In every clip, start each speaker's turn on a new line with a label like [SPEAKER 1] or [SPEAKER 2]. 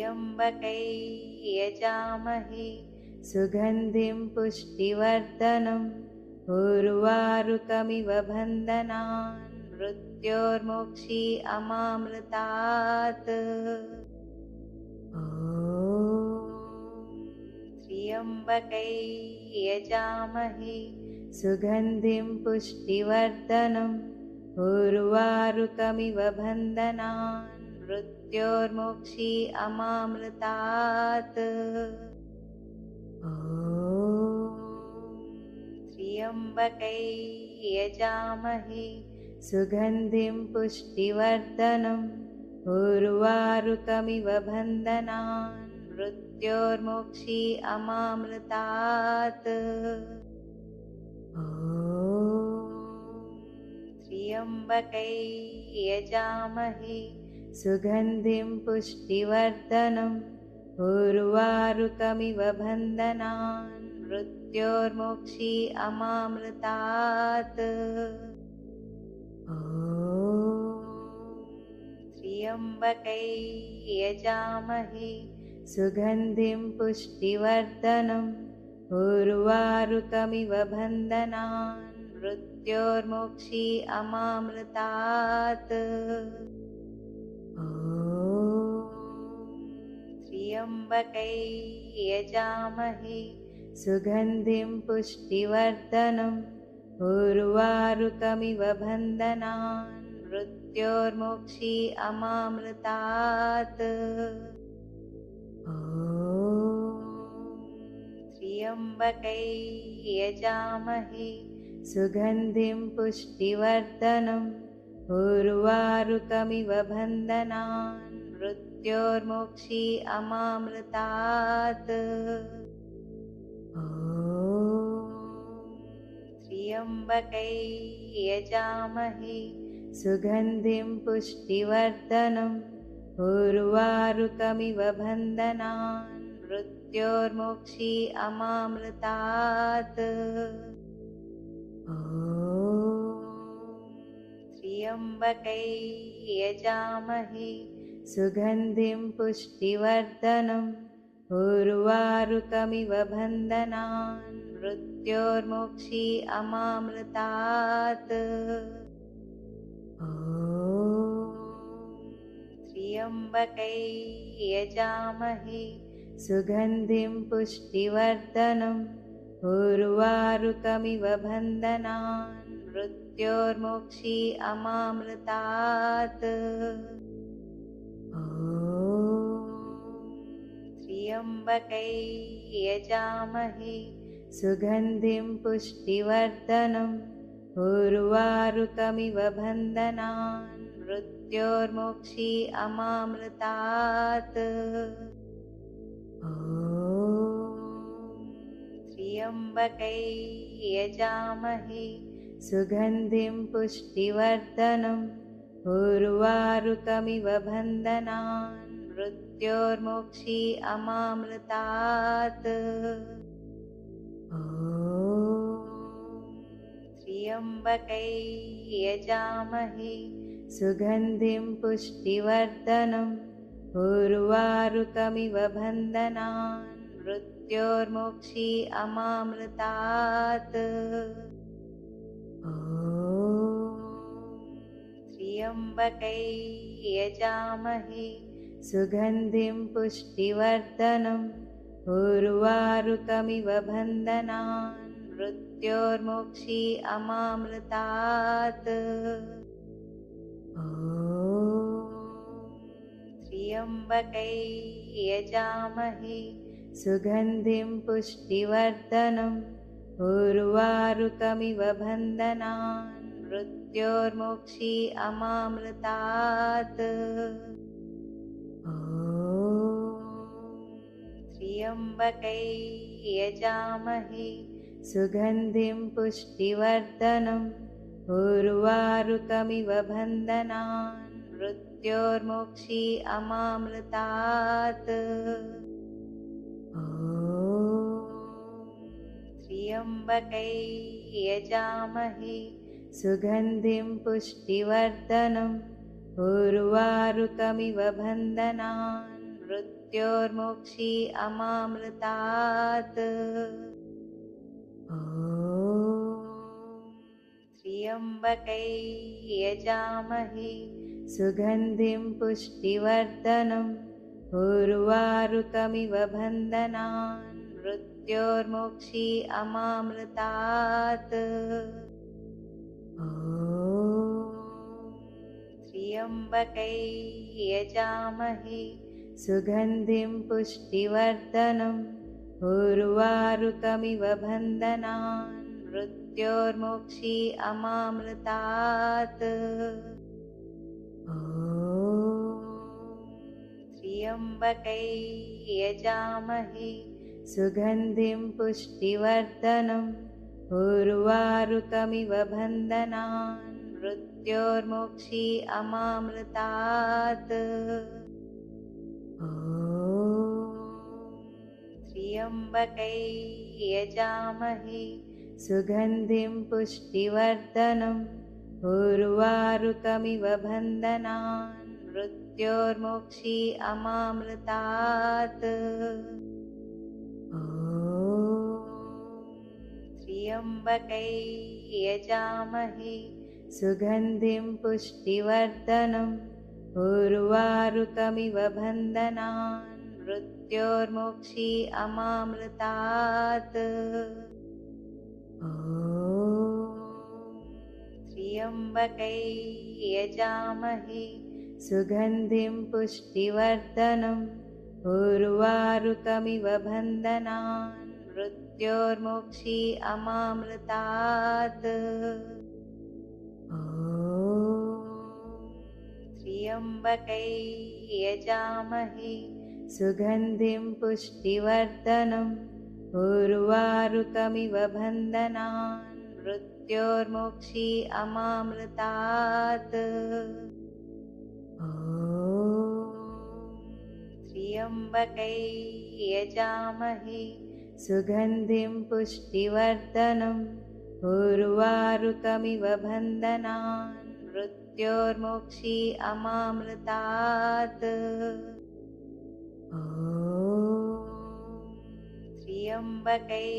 [SPEAKER 1] त्र्यम्बकै यजामहे सुगन्धिं पुष्टिवर्धनम् उर्वारुकमिव बन्धनान् मृत्योर्मोक्षी अमामृतात्। ॐ त्र्यम्बकै यजामहे सुगन्धिं पुष्टिवर्धनम् उर्वारुकमिव बन्धनान् मृत्योर्मोक्षी अमामृतात्। ॐ त्र्यम्बकै यजामहे सुगन्धिं पुष्टिवर्धनम् उर्वारुकमिव बन्धनान् मृत्योर्मोक्षी अमामृतात्। ॐ त्र्यम्बकै यजामहे सुगन्धिं पुष्टिवर्धनम् उर्वारुकमिव बन्धनान् मृत्योर्मोक्षी अमामृतात्। ॐ त्र्यम्बकै यजामहे सुगन्धिं पुष्टिवर्धनम् उर्वारुकमिव बन्धनान् मृत्योर्मोक्षी अमामृतात्। ॐ त्र्यम्बकै यजामहे सुगन्धिं पुष्टिवर्धनम् उर्वारुकमिव बन्धनान् मृत्योर्मोक्षी अमामृतात्। ॐ त्र्यम्बकै यजामहे सुगन्धिं पुष्टिवर्धनम् उर्वारुकमिव बन्धनान् मृत्योर्मोक्षी अमामृतात्। ॐ त्र्यम्बकै यजामहे सुगन्धिं पुष्टिवर्धनम् उर्वारुकमिव बन्धनान् मृत्योर्मोक्षी अमामृतात्। ॐ त्र्यम्बकै यजामहे सुगन्धिं पुष्टिवर्धनम् उर्वारुकमिव बन्धनान् मृत्योर्मोक्षी अमामृतात्। ॐ त्र्यम्बकै यजामहे सुगन्धिं पुष्टिवर्धनम् उर्वारुकमिव बन्धनान् मृत्योर्मोक्षी अमामृतात्। ॐ त्र्यम्बकै यजामहे सुगन्धिं पुष्टिवर्धनम् उर्वारुकमिव बन्धनान् मृत्योर्मोक्षी अमामृतात्। ॐ त्र्यम्बकै यजामहे सुगन्धिं पुष्टिवर्धनम् उर्वारुकमिव बन्धनान् मृत्योर्मोक्षी अमामृतात्। ॐ त्र्यम्बकै यजामहे सुगन्धिं पुष्टिवर्धनम् उर्वारुकमिव बन्धनान् मृत्योर्मोक्षी अमामृतात्। ॐ त्र्यम्बकै यजामहे सुगन्धिं पुष्टिवर्धनम् उर्वारुकमिव बन्धनान् मृत्योर्मोक्षी अमामृतात्। ॐ त्र्यम्बकै यजामहे सुगन्धिं पुष्टिवर्धनम् उर्वारुकमिव बन्धनान् मृत्योर्मोक्षी अमामृतात्। ॐ त्र्यम्बकै यजामहे सुगन्धिं पुष्टिवर्धनम् उर्वारुकमिव बन्धनान् मृत्योर्मोक्षी अमामृतात्। ॐ त्र्यम्बकै यजामहे सुगन्धिं पुष्टिवर्धनम् उर्वारुकमिव बन्धनान् मृत्योर्मोक्षी अमामृतात्। ॐ त्र्यम्बकै यजामहे सुगन्धिं पुष्टिवर्धनम् उर्वारुकमिव बन्धनान् मृत्योर्मोक्षी अमामृतात्। ॐ त्र्यम्बकै यजामहे सुगन्धिं पुष्टिवर्धनम् उर्वारुकमिव बन्धनान् मृत्योर्मोक्षी अमामृतात्। ॐ त्र्यम्बकै यजामहे सुगन्धिं पुष्टिवर्धनम् उर्वारुकमिव बन्धनान् मृत्योर्मोक्षी अमामृतात्। ॐ त्र्यम्बकै यजामहे सुगन्धिं पुष्टिवर्धनम् उर्वारुकमिव बन्धनान् मृत्योर्मोक्षी अमामृतात्। ॐ त्र्यम्बकै यजामहे सुगन्धिं पुष्टिवर्धनम् उर्वारुकमिव बन्धनान् मृत्योर्मोक्षी अमामृतात्। ॐ त्र्यम्बकै यजामहे सुगन्धिं पुष्टिवर्धनम् उर्वारुकमिव बन्धनान् मृत्योर्मोक्षी अमामृतात्। ॐ त्र्यम्बकै यजामहे सुगन्धिं पुष्टिवर्धनम् उर्वारुकमिव बन्धनान् मृत्योर्मोक्षी अमामृतात्। ॐ त्र्यम्बकै यजामहे सुगन्धिं पुष्टिवर्धनम् उर्वारुकमिव बन्धनान् मृत्योर्मोक्षी अमामृतात्। ॐ त्र्यम्बकै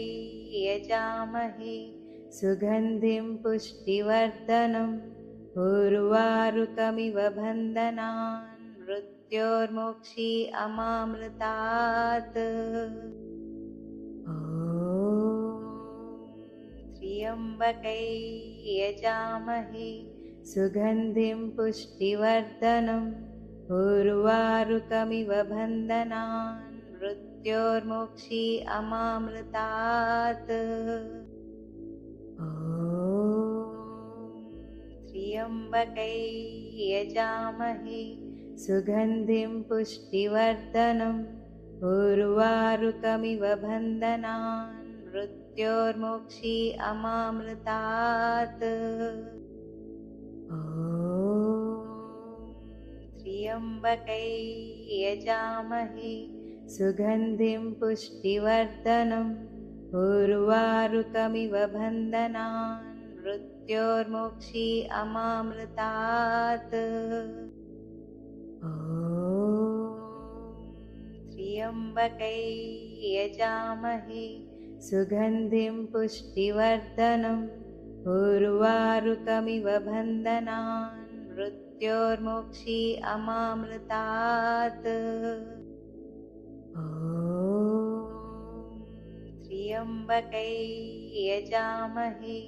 [SPEAKER 1] यजामहे सुगन्धिं पुष्टिवर्धनम् उर्वारुकमिव बन्धनान् मृत्योर्मोक्षी अमामृतात्। ॐ त्र्यम्बकै यजामहे सुगन्धिं पुष्टिवर्धनम् उर्वारुकमिव बन्धनान् मृत्योर्मोक्षी अमामृतात्। ॐ त्र्यम्बकै यजामहे सुगन्धिं पुष्टिवर्धनम् उर्वारुकमिव बन्धनान् मृत्योर्मोक्षी अमामृतात्। ॐ त्र्यम्बकै यजामहे सुगन्धिं पुष्टिवर्धनम् उर्वारुकमिव बन्धनान् मृत्योर्मोक्षी अमामृतात्। ॐ त्र्यम्बकै यजामहे सुगन्धिं पुष्टिवर्धनम् उर्वारुकमिव बन्धनान् मृत्योर्मोक्षी अमामृतात्। ॐ त्र्यम्बकै यजामहे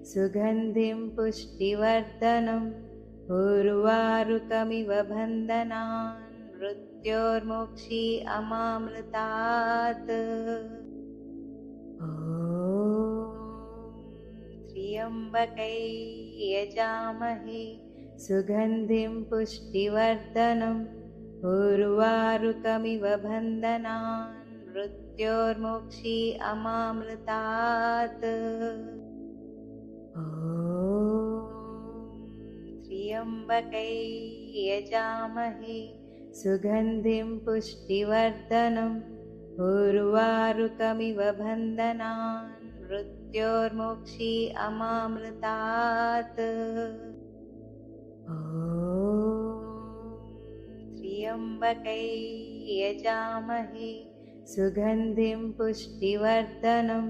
[SPEAKER 1] सुगन्धिं पुष्टिवर्धनम् उर्वारुकमिव बन्धनान् मृत्योर्मोक्षी अमामृतात्। ॐ त्र्यम्बकै यजामहे सुगन्धिं पुष्टिवर्धनम् उर्वारुकमिव बन्धनान् मृत्योर्मोक्षी अमामृतात्। ॐ त्र्यम्बकै यजामहे सुगन्धिं पुष्टिवर्धनम् उर्वारुकमिव बन्धनान् मृत्योर्मोक्षी अमामृतात्। ॐ त्र्यम्बकै यजामहे सुगन्धिं पुष्टिवर्धनम्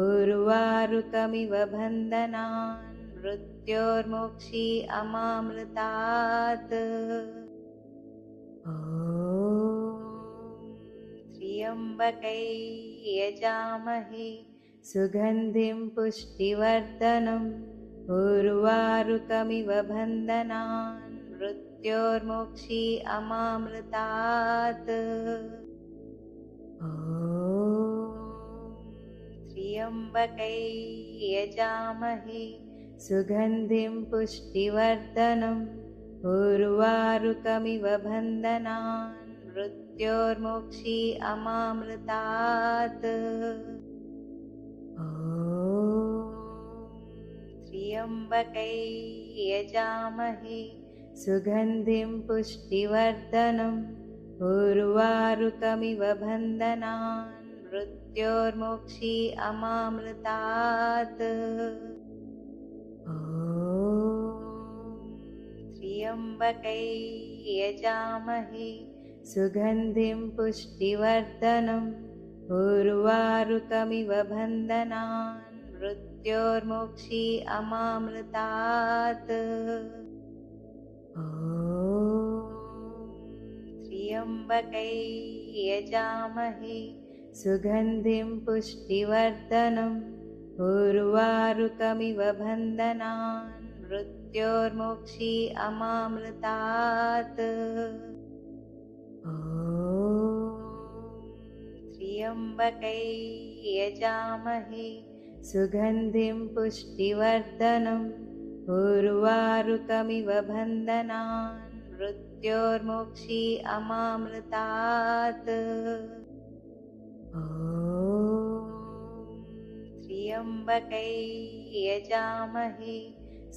[SPEAKER 1] उर्वारुकमिव बन्धनान् मृत्योर्मोक्षी अमामृतात्। ॐ त्र्यम्बकै यजामहे सुगन्धिं पुष्टिवर्धनम् उर्वारुकमिव बन्धनान् मृत्योर्मोक्षी अमामृतात्। ॐ त्र्यम्बकै यजामहे सुगन्धिं पुष्टिवर्धनम् उर्वारुकमिव बन्धनान् मृत्योर्मोक्षी अमामृतात्। ॐ त्र्यम्बकै यजामहे सुगन्धिं पुष्टिवर्धनम् उर्वारुकमिव बन्धनान् मृत्योर्मोक्षी अमामृतात्। ॐ त्र्यम्बकै यजामहे सुगन्धिं पुष्टिवर्धनम् उर्वारुकमिव बन्धनान् मृत्योर्मोक्षी अमामृतात्। ॐ त्र्यम्बकै यजामहे सुगन्धिं पुष्टिवर्धनम् उर्वारुकमिव बन्धनान् मृत्योर्मोक्षी अमामृतात्। ॐ त्र्यम्बकै यजामहे सुगन्धिं पुष्टिवर्धनम् उर्वारुकमिव बन्धनान् मृत्योर्मोक्षी अमामृतात्। ॐ त्र्यम्बकै यजामहे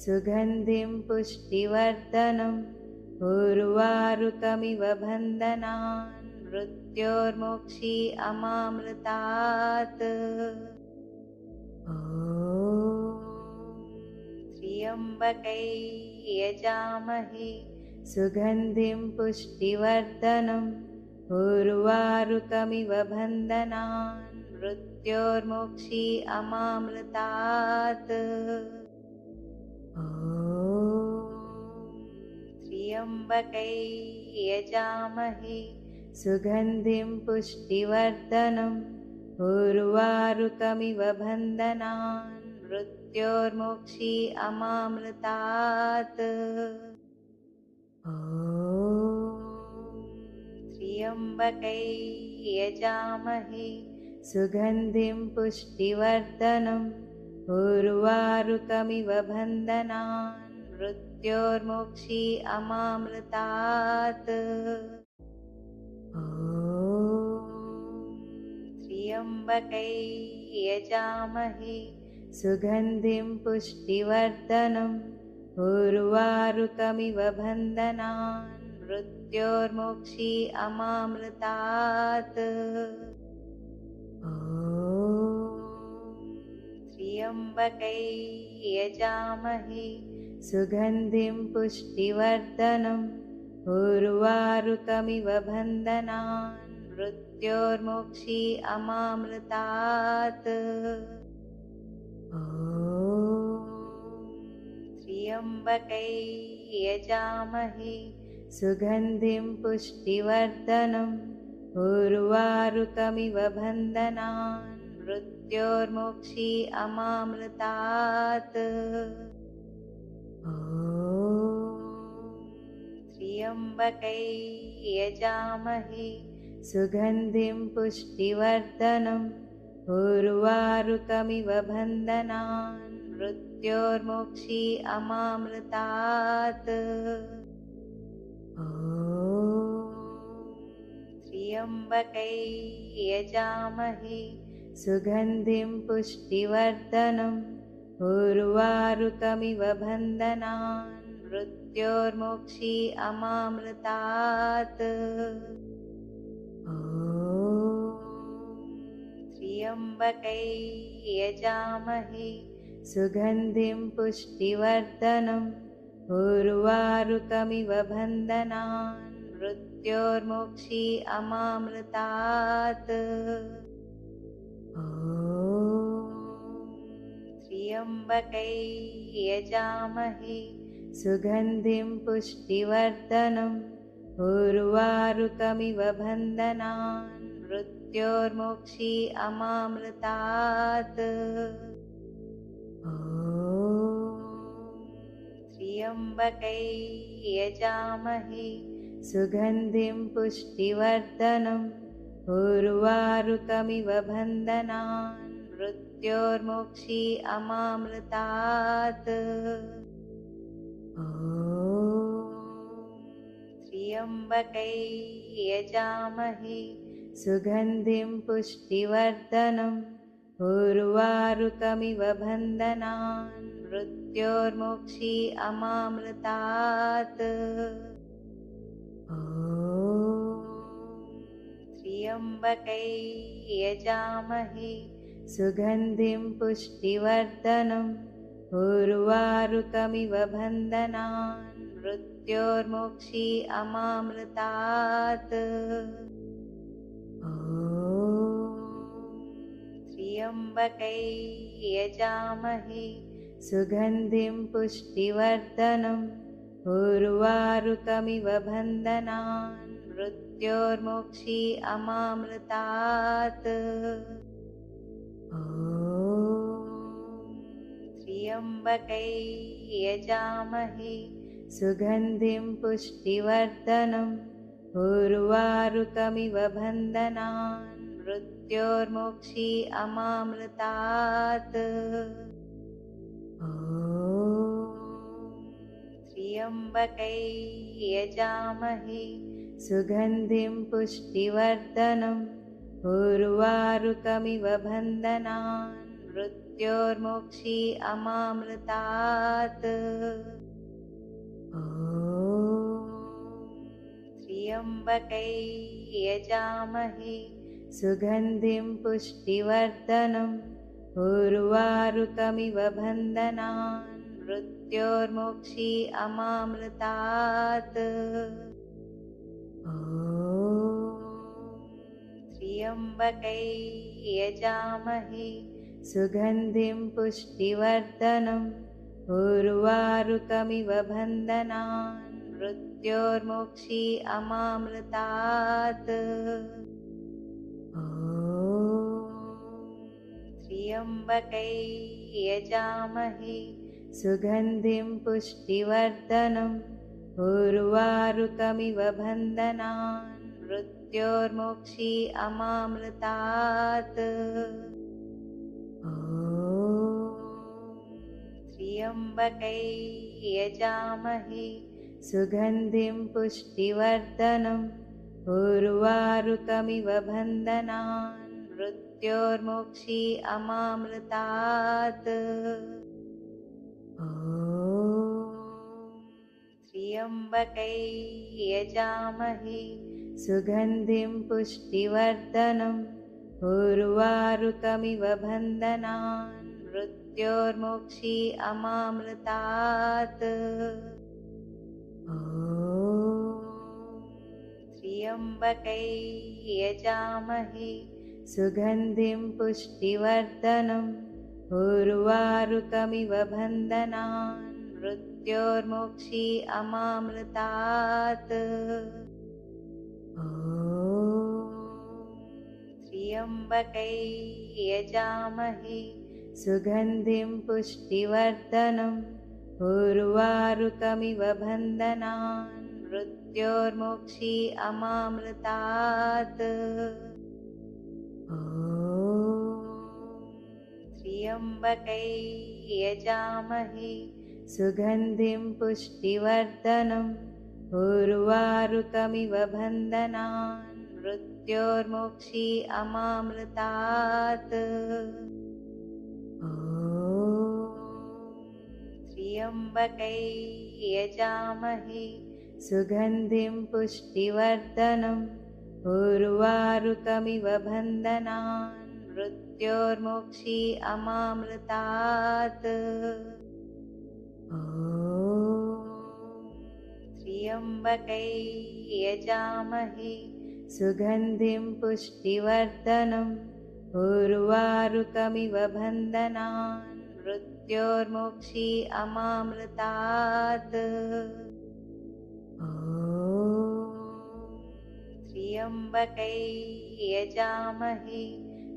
[SPEAKER 1] सुगन्धिं पुष्टिवर्धनम् उर्वारुकमिव बन्धनान् मृत्योर्मोक्षी अमामृतात्। ॐ त्र्यम्बकै यजामहे सुगन्धिं पुष्टिवर्धनम् उर्वारुकमिव बन्धनान् मृत्योर्मोक्षी अमामृतात्। ॐ त्र्यम्बकै यजामहे सुगन्धिं पुष्टिवर्धनम् उर्वारुकमिव बन्धनान् मृत्योर्मोक्षी अमामृतात्। ॐ त्र्यम्बकै यजामहे सुगन्धिं पुष्टिवर्धनम् उर्वारुकमिव बन्धनान् मृत्योर्मोक्षी अमामृतात्। ॐ त्र्यम्बकै यजामहे सुगन्धिं पुष्टिवर्धनम् उर्वारुकमिव बन्धनान् मृत्योर्मोक्षी अमामृतात्। ॐ त्र्यम्बकै यजामहे सुगन्धिं पुष्टिवर्धनम् उर्वारुकमिव बन्धनान् मृत्योर्मोक्षी अमामृतात्। ॐ त्र्यम्बकै यजामहे सुगन्धिं पुष्टिवर्धनम् उर्वारुकमिव बन्धनान् मृत्योर्मोक्षी अमामृतात्। ॐ त्र्यम्बकै यजामहे सुगन्धिं पुष्टिवर्धनम् उर्वारुकमिव बन्धनान् मृत्योर्मोक्षी अमामृतात्। ॐ त्र्यम्बकै यजामहे सुगन्धिं पुष्टिवर्धनम् उर्वारुकमिव बन्धनान् मृत्योर्मोक्षी अमामृतात्। ॐ त्र्यम्बकै यजामहे सुगन्धिं पुष्टिवर्धनम् उर्वारुकमिव बन्धनान् मृत्योर्मोक्षी अमामृतात्। ॐ त्र्यम्बकै यजामहे सुगन्धिं पुष्टिवर्धनम् उर्वारुकमिव बन्धनान् मृत्योर्मोक्षी अमामृतात्। ॐ त्र्यम्बकै यजामहे सुगन्धिं पुष्टिवर्धनम् उर्वारुकमिव बन्धनान् मृत्योर्मोक्षी अमामृतात्। ॐ त्र्यम्बकै यजामहे सुगन्धिं पुष्टिवर्धनम् उर्वारुकमिव बन्धनान् मृत्योर्मोक्षी अमामृतात्। ॐ त्र्यम्बकै यजामहे सुगन्धिं पुष्टिवर्धनम् उर्वारुकमिव बन्धनान् मृत्योर्मोक्षी अमामृतात्। ॐ त्र्यम्बकै यजामहे सुगन्धिं पुष्टिवर्धनम् उर्वारुकमिव बन्धनान् मृत्योर्मोक्षी अमामृतात्। ॐ त्र्यम्बकै यजामहे सुगन्धिं पुष्टिवर्धनम् उर्वारुकमिव बन्धनान् मृत्योर्मोक्षी अमामृतात्। ॐ त्र्यम्बकै यजामहे सुगन्धिं पुष्टिवर्धनम् उर्वारुकमिव बन्धनान् मृत्योर्मोक्षी अमामृतात्। ॐ त्र्यम्बकै यजामहे सुगन्धिं पुष्टिवर्धनम् उर्वारुकमिव बन्धनान् मृत्योर्मोक्षी अमामृतात्। ॐ त्र्यम्बकै यजामहे सुगन्धिं पुष्टिवर्धनम् उर्वारुकमिव बन्धनान् मृत्योर्मोक्षी अमामृतात्। ॐ त्र्यम्बकै यजामहे सुगन्धिं पुष्टिवर्धनम् उर्वारुकमिव बन्धनान् मृत्योर्मोक्षी अमामृतात्। ॐ त्र्यम्बकै यजामहे सुगन्धिं पुष्टिवर्धनम् उर्वारुकमिव बन्धनान् मृत्योर्मोक्षी अमामृतात्। ॐ त्र्यम्बकै यजामहे सुगन्धिं पुष्टिवर्धनम् उर्वारुकमिव बन्धनान् मृत्योर्मोक्षी अमामृतात्। ॐ त्र्यम्बकै यजामहे सुगन्धिं पुष्टिवर्धनम् उर्वारुकमिव बन्धनान् मृत्योर्मोक्षी अमामृतात्। ॐ त्र्यम्बकै यजामहे सुगन्धिं पुष्टिवर्धनम् उर्वारुकमिव बन्धनान् मृत्योर्मोक्षी अमामृतात्। ॐ त्र्यम्बकै यजामहे सुगन्धिं पुष्टिवर्धनम् उर्वारुकमिव बन्धनान् मृत्योर्मोक्षी अमामृतात्। ॐ त्र्यम्बकै यजामहे सुगन्धिं पुष्टिवर्धनम् उर्वारुकमिव बन्धनान् मृत्योर्मोक्षी अमामृतात्। ॐ त्र्यम्बकै यजामहे सुगन्धिं पुष्टिवर्धनम् उर्वारुकमिव बन्धनान् मृत्योर्मोक्षी अमामृतात्। ॐ त्र्यम्बकै यजामहे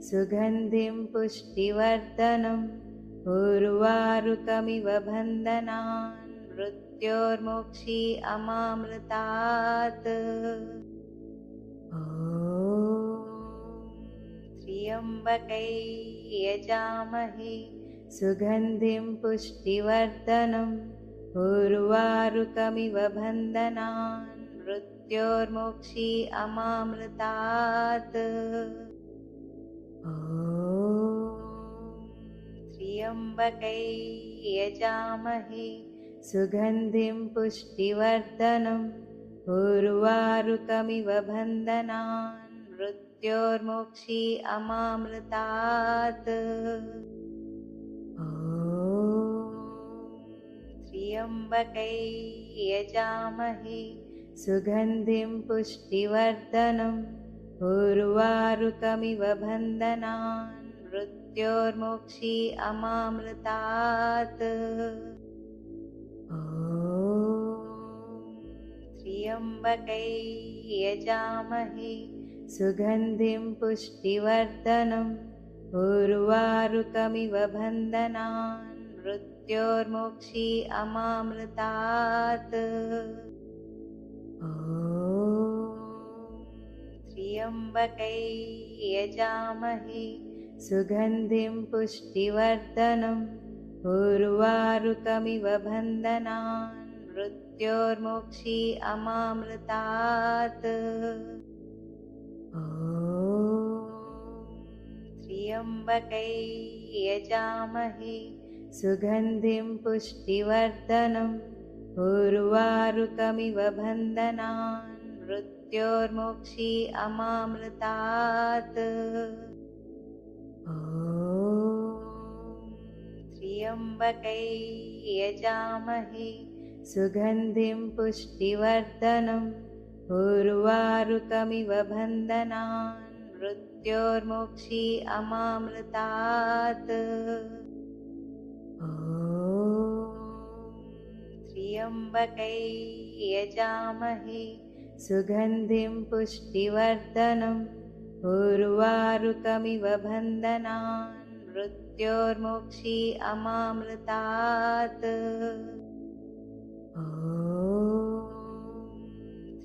[SPEAKER 1] सुगन्धिं पुष्टिवर्धनम् उर्वारुकमिव बन्धनान् मृत्योर्मोक्षी अमामृतात्। ॐ त्र्यम्बकै यजामहे सुगन्धिं पुष्टिवर्धनम् उर्वारुकमिव बन्धनान् मृत्योर्मोक्षी अमामृतात्। ॐ त्र्यम्बकै यजामहे सुगन्धिं पुष्टिवर्धनम् उर्वारुकमिव बन्धनान् मृत्योर्मोक्षी अमामृतात्। ॐ त्र्यम्बकै यजामहे सुगन्धिं पुष्टिवर्धनम् उर्वारुकमिव बन्धनान् मृत्योर्मोक्षी अमामृतात्। ॐ त्र्यम्बकै यजामहे सुगन्धिं पुष्टिवर्धनम् उर्वारुकमिव बन्धनान् मृत्योर्मोक्षी अमामृतात्। ॐ त्र्यम्बकै यजामहे सुगन्धिं पुष्टिवर्धनम् उर्वारुकमिव बन्धनान् मृत्योर्मोक्षी अमामृतात्। ॐ त्र्यम्बकै यजामहे सुगन्धिं पुष्टिवर्धनम् उर्वारुकमिव बन्धनान् मृत्योर्मोक्षी अमामृतात्। ॐ त्र्यम्बकै यजामहे सुगन्धिं पुष्टिवर्धनम् उर्वारुकमिव बन्धनान् मृत्योर्मोक्षी अमामृतात्। ॐ त्र्यम्बकै यजामहे सुगन्धिं पुष्टिवर्धनम् उर्वारुकमिव बन्धनान् मृत्योर्मोक्षी अमामृतात्। ॐ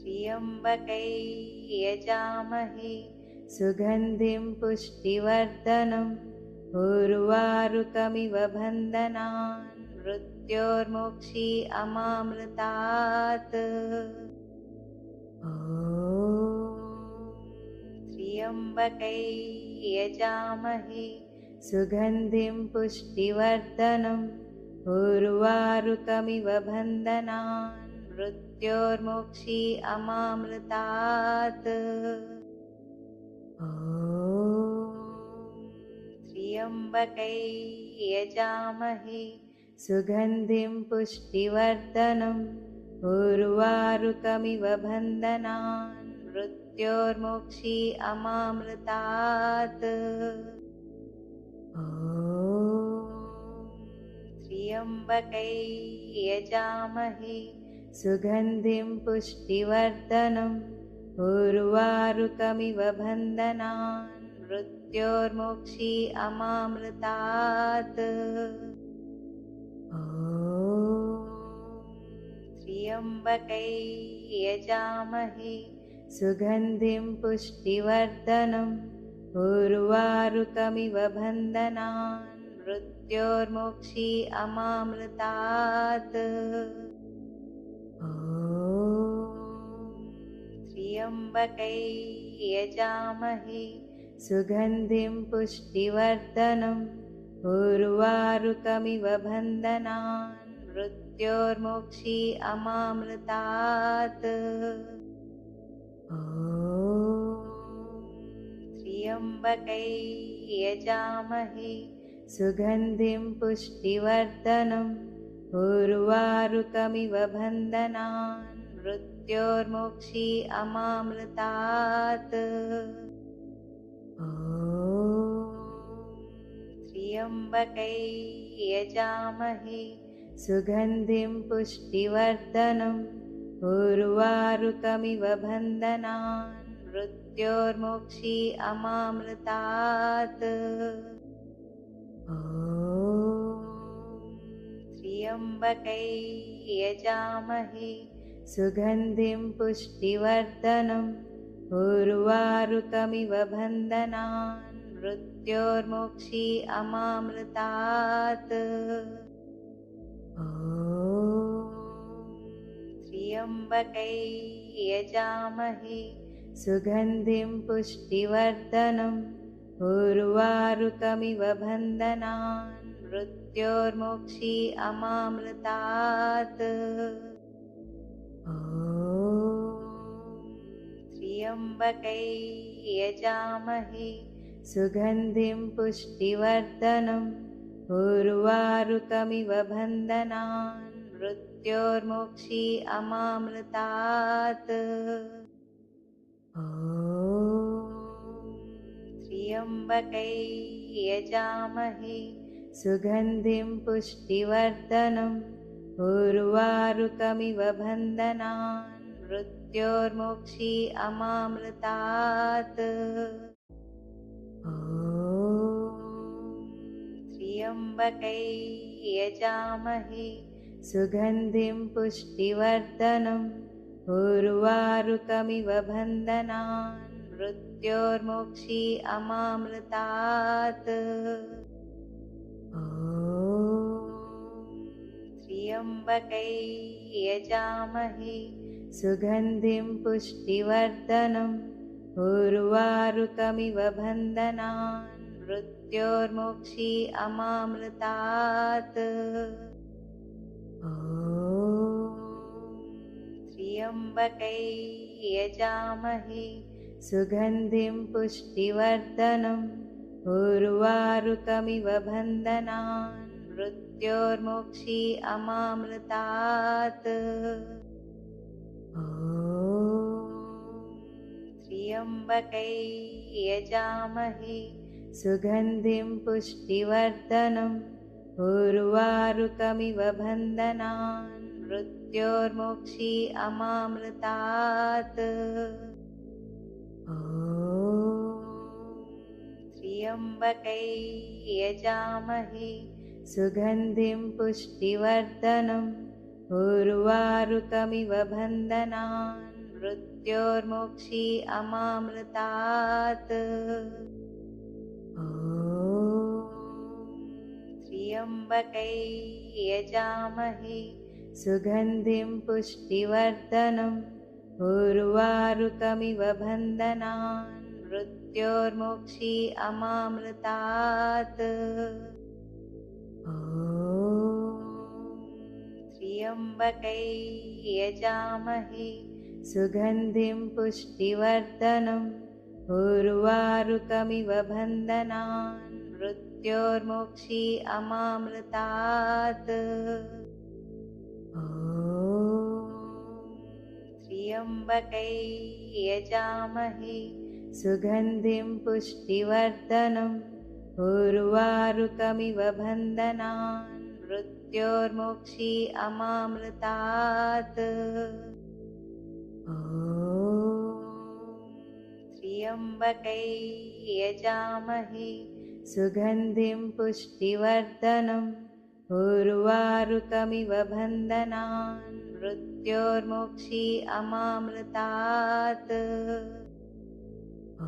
[SPEAKER 1] त्र्यम्बकै यजामहे सुगन्धिं पुष्टिवर्धनम् उर्वारुकमिव बन्धनान् मृत्योर्मोक्षी अमामृतात्। ॐ त्र्यम्बकै यजामहे सुगन्धिं पुष्टिवर्धनम् उर्वारुकमिव बन्धनान् मृत्योर्मोक्षी अमामृतात्। ॐ त्र्यम्बकै यजामहे सुगन्धिं पुष्टिवर्धनम् उर्वारुकमिव बन्धनान् मृत्योर्मोक्षी अमामृतात्। ॐ त्र्यम्बकै यजामहे सुगन्धिं पुष्टिवर्धनम् उर्वारुकमिव बन्धनान् मृत्योर्मोक्षी अमामृतात्। ॐ त्र्यम्बकै यजामहे सुगन्धिं पुष्टिवर्धनम् उर्वारुकमिव बन्धनान् मृत्योर्मोक्षी अमामृतात्। ॐ त्र्यम्बकै यजामहे सुगन्धिं पुष्टिवर्धनम् उर्वारुकमिव बन्धनान् मृत्योर्मोक्षी अमामृतात्। ॐ त्र्यम्बकै यजामहे सुगन्धिं पुष्टिवर्धनम् उर्वारुकमिव बन्धनान् मृत्योर्मोक्षी अमामृतात्। ॐ त्र्यम्बकै यजामहे सुगन्धिं पुष्टिवर्धनम् उर्वारुकमिव बन्धनान् मृत्योर्मोक्षी अमामृतात्। ॐ त्र्यम्बकै यजामहे सुगन्धिं पुष्टिवर्धनम् उर्वारुकमिव बन्धनान् मृत्योर्मोक्षी अमामृतात्। ॐ त्र्यम्बकै यजामहे सुगन्धिं पुष्टिवर्धनम् उर्वारुकमिव बन्धनान् मृत्योर्मोक्षी अमामृतात्। ॐ त्र्यम्बकै यजामहे सुगन्धिं पुष्टिवर्धनम् उर्वारुकमिव बन्धनान् मृत्योर्मोक्षी अमामृतात्। ॐ त्र्यम्बकै यजामहे सुगन्धिं पुष्टिवर्धनम् उर्वारुकमिव बन्धनान् मृत्योर्मोक्षी अमामृतात्। ॐ त्र्यम्बकै यजामहे सुगन्धिं पुष्टिवर्धनम् उर्वारुकमिव बन्धनान् मृत्योर्मोक्षी अमामृतात्। ॐ त्र्यम्बकै यजामहे सुगन्धिं पुष्टिवर्धनम् उर्वारुकमिव बन्धनान् मृत्योर्मोक्षी अमामृतात्। ॐ त्र्यम्बकै यजामहे सुगन्धिं पुष्टिवर्धनम् उर्वारुकमिव बन्धनान् मृत्योर्मोक्षी अमामृतात्। ॐ त्र्यम्बकै यजामहे सुगन्धिं पुष्टिवर्धनम् उर्वारुकमिव बन्धनान् मृत्योर्मोक्षी अमामृतात्। ॐ त्र्यम्बकै यजामहे सुगन्धिं पुष्टिवर्धनम् उर्वारुकमिव बन्धनान् मृत्योर्मोक्षी अमामृतात्। ॐ त्र्यम्बकै यजामहे सुगन्धिं पुष्टिवर्धनम् उर्वारुकमिव बन्धनान् मृत्योर्मोक्षी अमामृतात्। ॐ त्र्यम्बकै यजामहे सुगन्धिं पुष्टिवर्धनम् उर्वारुकमिव बन्धनान् मृत्योर्मोक्षी अमामृतात्। ॐ त्र्यम्बकै यजामहे सुगन्धिं पुष्टिवर्धनम् उर्वारुकमिव बन्धनान् मृत्योर्मोक्षी अमामृतात्। ॐ त्र्यम्बकै यजामहे सुगन्धिं पुष्टिवर्धनम् उर्वारुकमिव बन्धनान् मृत्योर्मोक्षी अमामृतात्। ॐ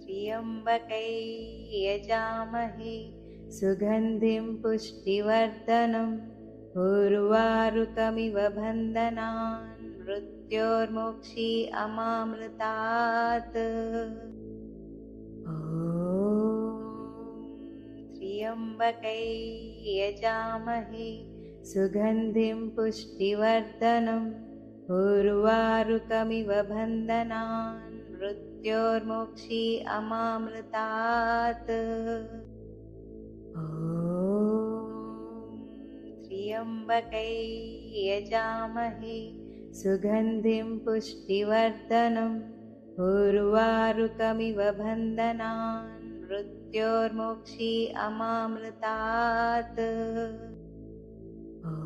[SPEAKER 1] त्र्यम्बकै यजामहे सुगन्धिं पुष्टिवर्धनम् उर्वारुकमिव बन्धनान् मृत्योर्मोक्षी अमामृतात्। ॐ त्र्यम्बकै यजामहे सुगन्धिं पुष्टिवर्धनम् उर्वारुकमिव बन्धनान् मृत्योर्मोक्षी अमामृतात्। ॐ त्र्यम्बकै यजामहे सुगन्धिं पुष्टिवर्धनम् उर्वारुकमिव बन्धनान् मृत्योर्मोक्षी अमामृतात्। ॐ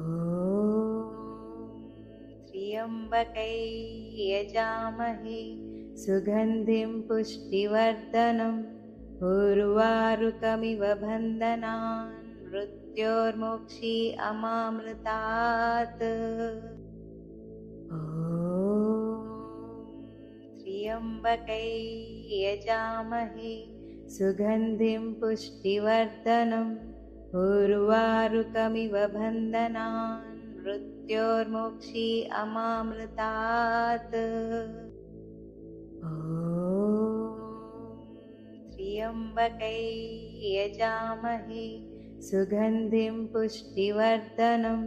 [SPEAKER 1] त्र्यम्बकै यजामहे सुगन्धिं पुष्टिवर्धनम् उर्वारुकमिव बन्धनान् मृत्योर्मोक्षी अमामृतात्। ॐ त्र्यम्बकै यजामहे सुगन्धिं पुष्टिवर्धनम् उर्वारुकमिव बन्धनान् मृत्योर्मोक्षी अमामृतात्। ॐ त्र्यम्बकै यजामहे सुगन्धिं पुष्टिवर्धनम्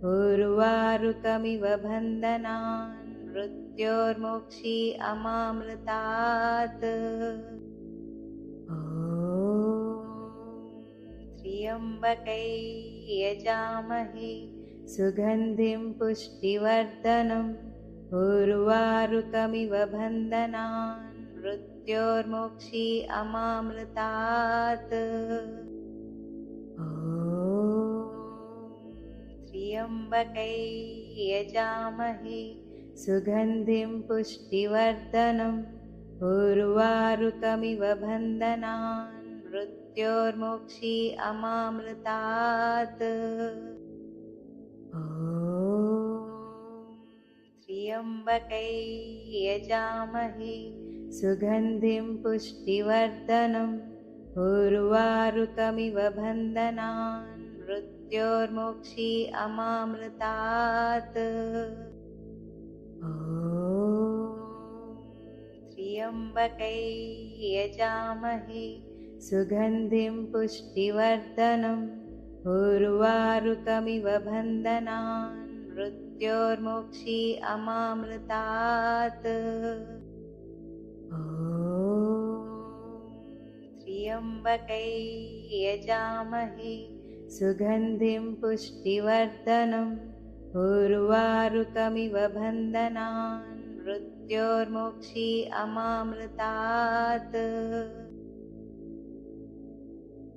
[SPEAKER 1] उर्वारुकमिव बन्धनान् मृत्योर्मोक्षी अमामृतात्। ॐ त्र्यम्बकै यजामहे सुगन्धिं पुष्टिवर्धनम् उर्वारुकमिव बन्धनान् मृत्योर्मोक्षी अमामृतात्। ॐ त्र्यम्बकै यजामहे सुगन्धिं पुष्टिवर्धनम् उर्वारुकमिव बन्धनान् मृत्योर्मोक्षी अमामृतात्। ॐ त्र्यम्बकै यजामहे सुगन्धिं पुष्टिवर्धनम् उर्वारुकमिव बन्धनान् मृत्योर्मोक्षी अमामृतात्। ॐ त्र्यम्बकै यजामहे सुगन्धिं पुष्टिवर्धनम् उर्वारुकमिव बन्धनान् मृत्योर्मोक्षी अमामृतात्। ॐ त्र्यम्बकै यजामहे सुगन्धिं पुष्टिवर्धनम् उर्वारुकमिव बन्धनान् मृत्योर्मोक्षी अमामृतात्।